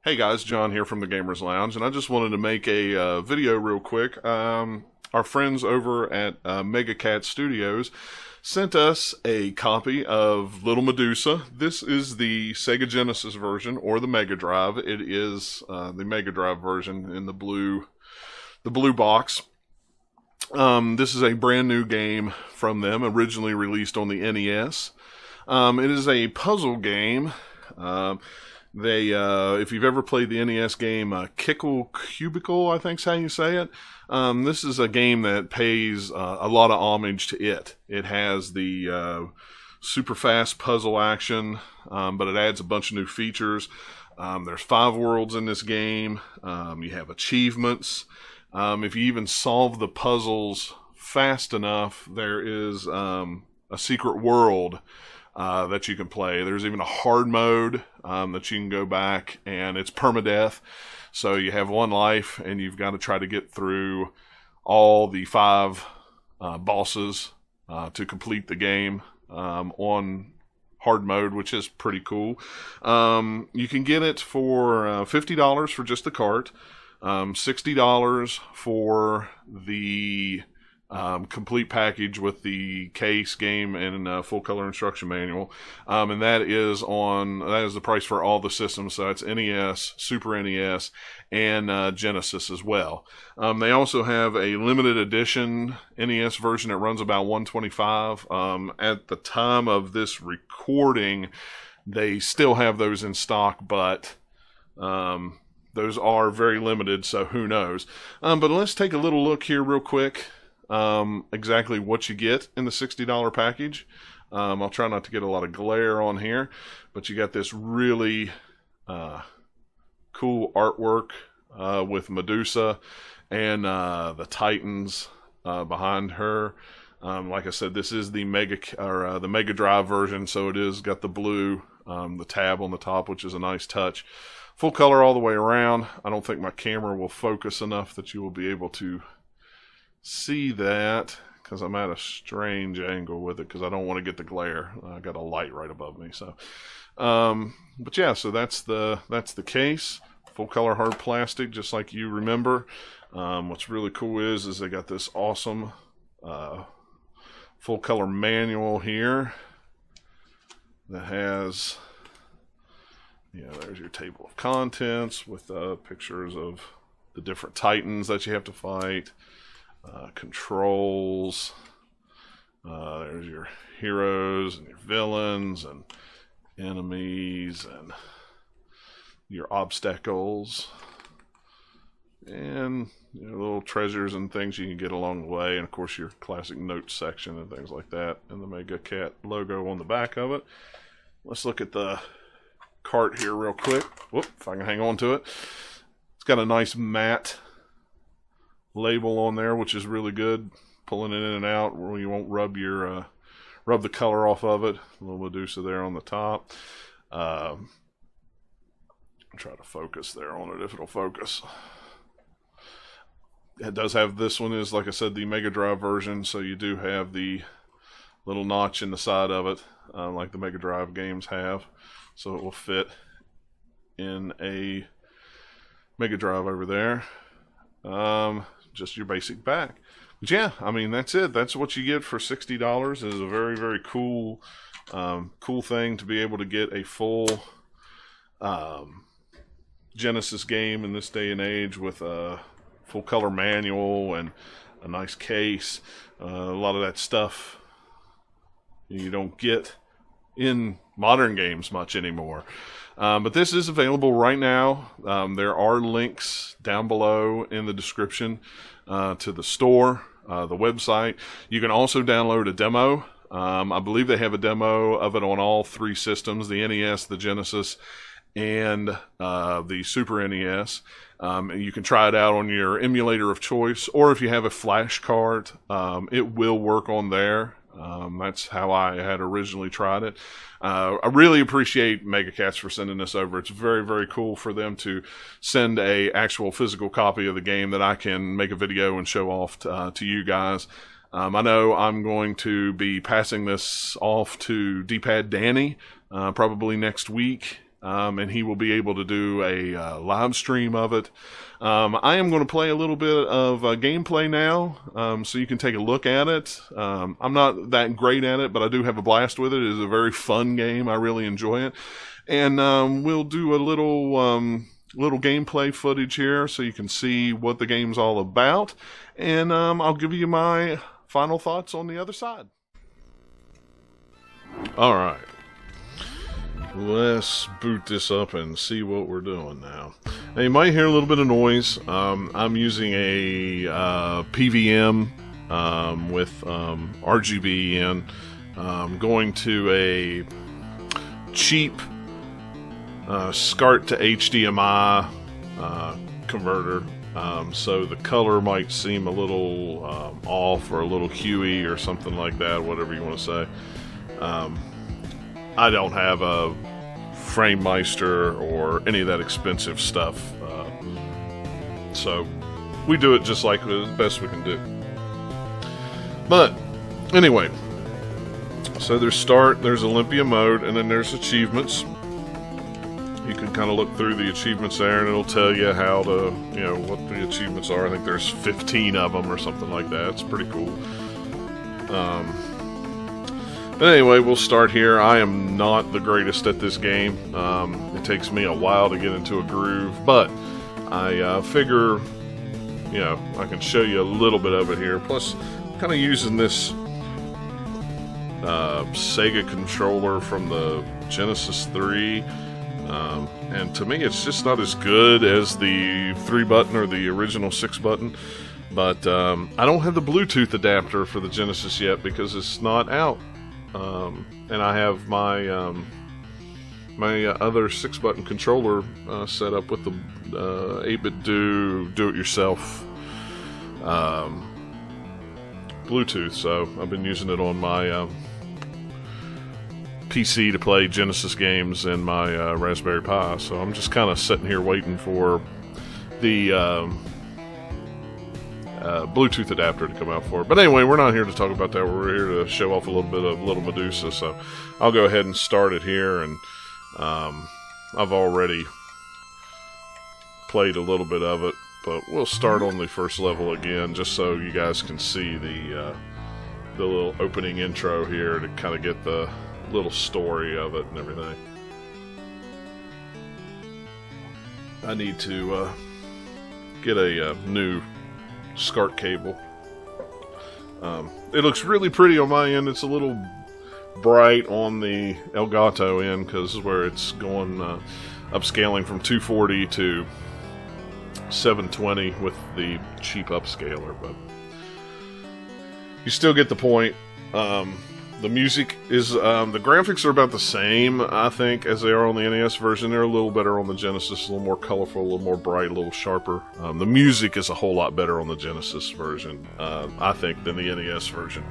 Hey guys, John here from the Gamers Lounge, and I just wanted to make a video real quick. Our friends over at Megacat Studios sent us a copy of Little Medusa. This is the Sega Genesis version, or the Mega Drive. It is the Mega Drive version in the blue box. This is a brand new game from them, originally released on the NES. It is a puzzle game. If you've ever played the NES game Kickle Cubicle, I think's how you say it. This is a game that pays a lot of homage to it. It has the super fast puzzle action, but it adds a bunch of new features. There's 5 worlds in this game. You have achievements. If you even solve the puzzles fast enough, there is a secret world that you can play. There's even a hard mode that you can go back, and it's permadeath. So you have 1 life, and you've got to try to get through all the 5 bosses to complete the game on hard mode, which is pretty cool. You can get it for $50 for just the cart, $60 for the complete package with the case, game, and full color instruction manual, and that is the price for all the systems. So it's NES, Super NES, and Genesis as well. They also have a limited edition NES version that runs about $125. At the time of this recording, they still have those in stock, but those are very limited, so who knows. But let's take a little look here real quick. Exactly what you get in the $60 package. I'll try not to get a lot of glare on here, but you got this really cool artwork with Medusa and the Titans behind her. Like I said, this is the Mega Drive version, so it is got the blue, the tab on the top, which is a nice touch. Full color all the way around. I don't think my camera will focus enough that you will be able to see that, because I'm at a strange angle with it, because I don't want to get the glare. I got a light right above me. So but yeah, so that's the case. Full color hard plastic, just like you remember. What's really cool is they got this awesome full color manual here that has, there's your table of contents with pictures of the different Titans that you have to fight. Controls. There's your heroes and your villains and enemies and your obstacles and little treasures and things you can get along the way, and of course your classic notes section and things like that, and the Megacat logo on the back of it. Let's look at the cart here real quick. Whoop, if I can hang on to it. It's got a nice matte label on there, which is really good. Pulling it in and out where you won't rub the color off of it. A little Medusa there on the top. Try to focus there on it if it'll focus. It does have, this one is, like I said, the Mega Drive version, so you do have the little notch in the side of it, like the Mega Drive games have, so it will fit in a Mega Drive over there. Just your basic back. But yeah, I mean, that's it. That's what you get for $60. It is a very, very cool thing to be able to get a full Genesis game in this day and age with a full color manual and a nice case. A lot of that stuff you don't get in modern games much anymore. But this is available right now. There are links down below in the description to the store, the website. You can also download a demo. I believe they have a demo of it on all 3 systems, the NES, the Genesis, and the Super NES. You can try it out on your emulator of choice, or if you have a flash card, it will work on there. That's how I had originally tried it. I really appreciate Megacats for sending this over. It's very, very cool for them to send a actual physical copy of the game that I can make a video and show off to you guys. I know I'm going to be passing this off to D-Pad Danny probably next week. and he will be able to do a live stream of it. I am going to play a little bit of gameplay now, so you can take a look at it. I'm not that great at it, but I do have a blast with it. It is a very fun game. I really enjoy it. And we'll do a little gameplay footage here so you can see what the game's all about. And I'll give you my final thoughts on the other side. Alright. Let's boot this up and see what we're doing now. Now you might hear a little bit of noise. I'm using a PVM with RGB in. Going to a cheap SCART to HDMI converter. So the color might seem a little off or a little huey or something like that, whatever you want to say. I don't have a FrameMeister or any of that expensive stuff, so we do it just like the best we can do. But anyway, so there's start, there's Olympia mode, and then there's achievements. You can kind of look through the achievements there, and it'll tell you how to, what the achievements are. I think there's 15 of them or something like that. It's pretty cool. But anyway, we'll start here. I am not the greatest at this game. It takes me a while to get into a groove, but I figure, I can show you a little bit of it here. Plus, I'm kind of using this Sega controller from the Genesis 3. And to me, it's just not as good as the 3-button or the original 6-button. But I don't have the Bluetooth adapter for the Genesis yet because it's not out. And I have my my other 6-button controller set up with the 8-bit do-it-yourself Bluetooth. So I've been using it on my PC to play Genesis games and my Raspberry Pi. So I'm just kind of sitting here waiting for the Bluetooth adapter to come out for it. But anyway, we're not here to talk about that. We're here to show off a little bit of Little Medusa. So I'll go ahead and start it here. And I've already played a little bit of it, but we'll start on the first level again, just so you guys can see the little opening intro here to kind of get the little story of it and everything. I need to get a new SCART cable. It looks really pretty on my end. It's a little bright on the Elgato end because where it's going upscaling from 240 to 720 with the cheap upscaler, but you still get the point. The music is, the graphics are about the same, I think, as they are on the NES version. They're a little better on the Genesis, a little more colorful, a little more bright, a little sharper. The music is a whole lot better on the Genesis version, I think, than the NES version.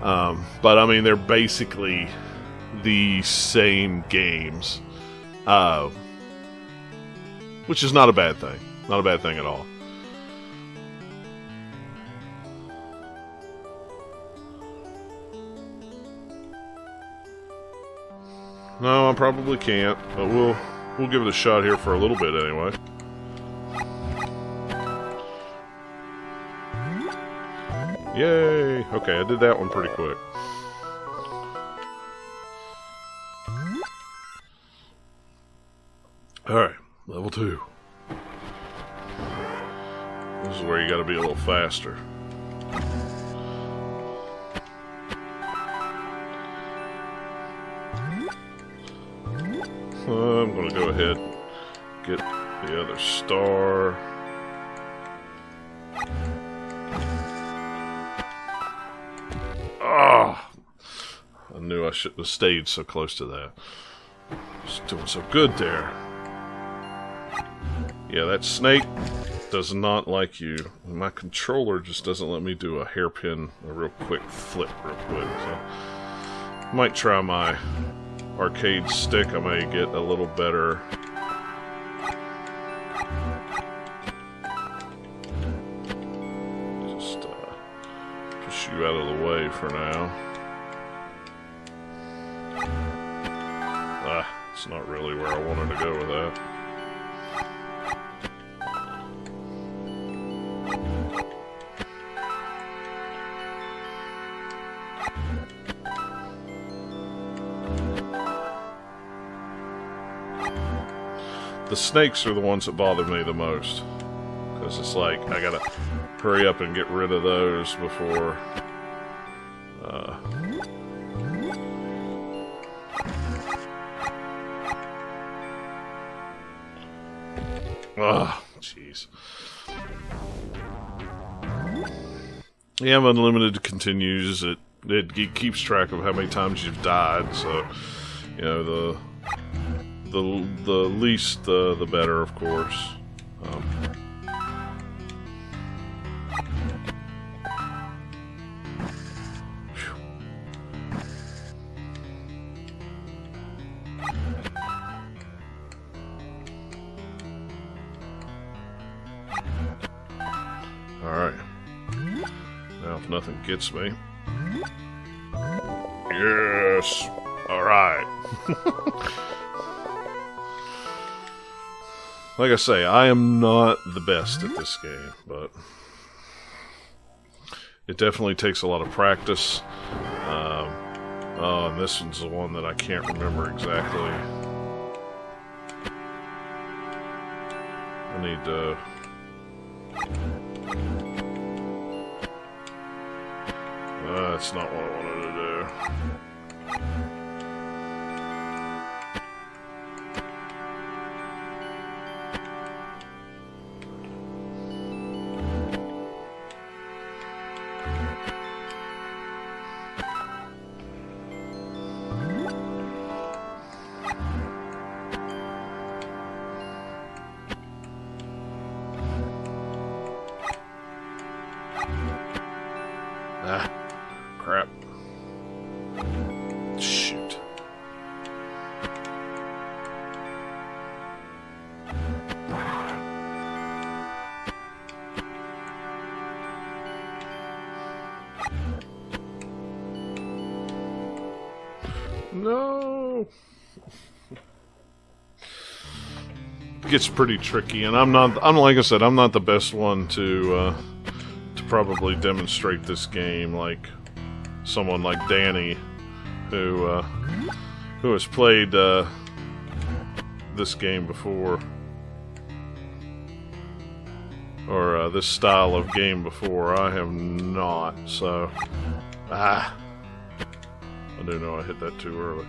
But, I mean, they're basically the same games, which is not a bad thing. Not a bad thing at all. No, I probably can't, but we'll give it a shot here for a little bit anyway. Yay! Okay, I did that one pretty quick. Alright, level 2. This is where you gotta be a little faster. I'm going to go ahead and get the other star. Ah! I knew I shouldn't have stayed so close to that. Just doing so good there. Yeah, that snake does not like you. My controller just doesn't let me do a hairpin, a real quick flip real quick. So, might try my arcade stick. I may get a little better. Just push you out of the way for now. It's not really where I wanted to go with that. The snakes are the ones that bother me the most. Because it's like, I gotta hurry up and get rid of those before... jeez. You have unlimited continues. It keeps track of how many times you've died, so, you know, the least, the better, of course. Alright. Now, if nothing gets me. Yes! Alright. Like I say, I am not the best at this game, but it definitely takes a lot of practice. And this one's the one that I can't remember exactly. I need to... that's not what I wanted to do. Crap. Shoot. No. It gets pretty tricky, and I'm like I said, I'm not the best one to probably demonstrate this game like someone like Danny, who has played this game before, or this style of game before. I have not, so I do know I hit that too early.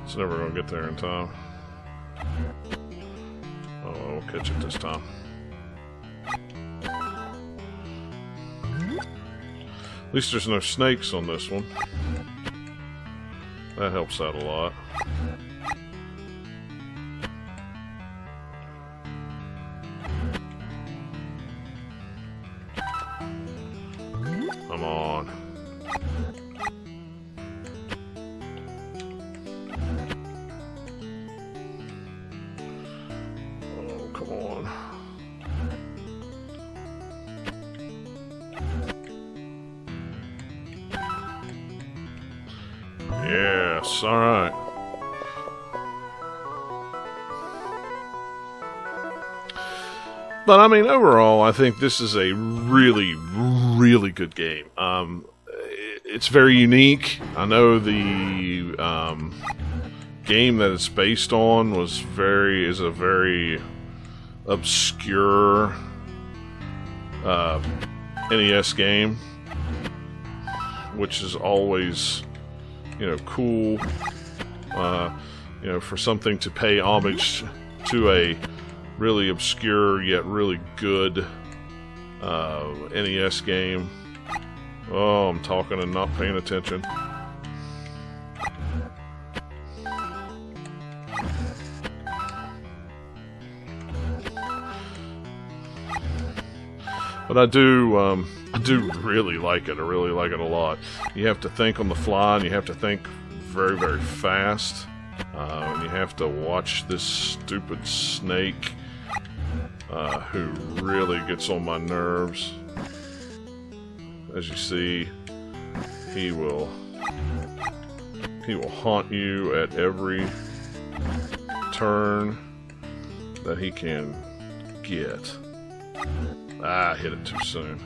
It's never gonna get there in time. Oh, we'll catch it this time. At least there's no snakes on this one. That helps out a lot. Come on. Oh, come on. Yes, alright. But I mean, overall, I think this is a really, really good game. It's very unique. I know the game that it's based on is a very obscure NES game, which is always, you know, cool. You know, for something to pay homage to a really obscure yet really good NES game. Oh, I'm talking and not paying attention. But I do really like it. I really like it a lot. You have to think on the fly, and you have to think very, very fast. And you have to watch this stupid snake who really gets on my nerves. As you see, he will He will haunt you at every turn that he can get. I hit it too soon.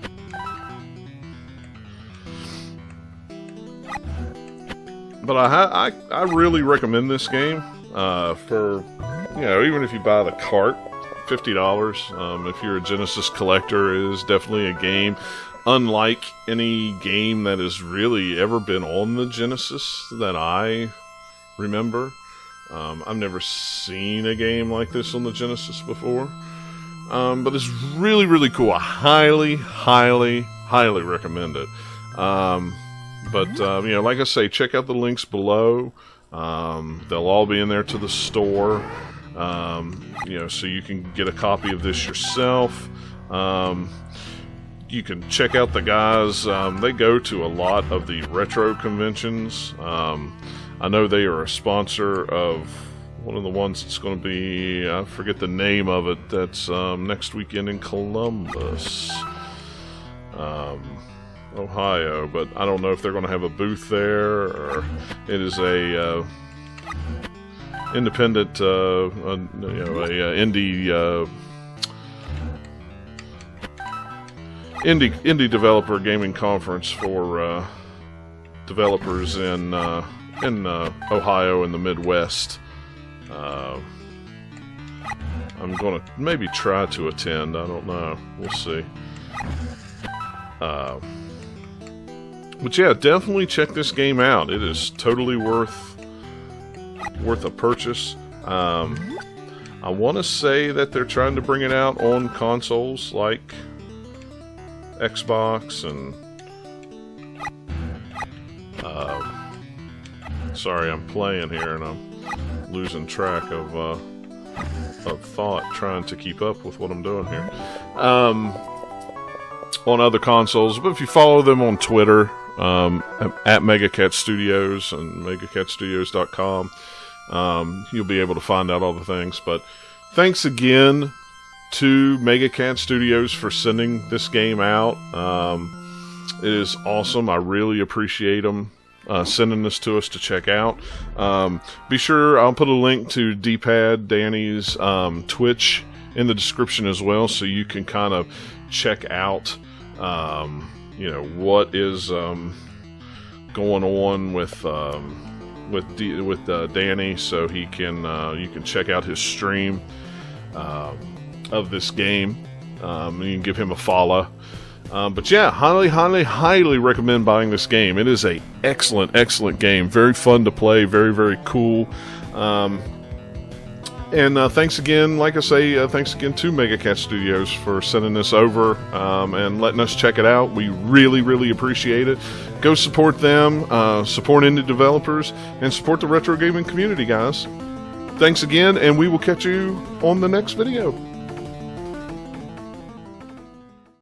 But I really recommend this game for, you know, even if you buy the cart, $50. If you're a Genesis collector, it is definitely a game unlike any game that has really ever been on the Genesis that I remember. I've never seen a game like this on the Genesis before. But it's really, really cool. I highly, highly, highly recommend it. But you know, like I say, check out the links below. They'll all be in there to the store. You know, so you can get a copy of this yourself. You can check out the guys. They go to a lot of the retro conventions. I know they are a sponsor of one of the ones that's going to be, I forget the name of it, that's next weekend in Columbus, Ohio, but I don't know if they're going to have a booth there, or it is a independent, you know, a indie developer gaming conference for developers in Ohio and the Midwest. I'm gonna maybe try to attend. I don't know. We'll see. But yeah, definitely check this game out. It is totally worth a purchase. I want to say that they're trying to bring it out on consoles like Xbox and sorry, I'm playing here and I'm losing track of thought trying to keep up with what I'm doing here. On other consoles, but if you follow them on Twitter, at Megacat Studios and megacatstudios.com, you'll be able to find out all the things. But thanks again to Megacat Studios for sending this game out. It is awesome. I really appreciate them sending this to us to check out. Be sure, I'll put a link to D-Pad Danny's Twitch in the description as well, so you can kind of check out you know, what is going on with Danny, so he can you can check out his stream of this game. You can give him a follow. But yeah, highly, highly, highly recommend buying this game. It is a excellent, excellent game. Very fun to play. Very, very cool. And thanks again, like I say, thanks again to Megacat Studios for sending this over and letting us check it out. We really, really appreciate it. Go support them, support indie developers, and support the retro gaming community, guys. Thanks again, and we will catch you on the next video.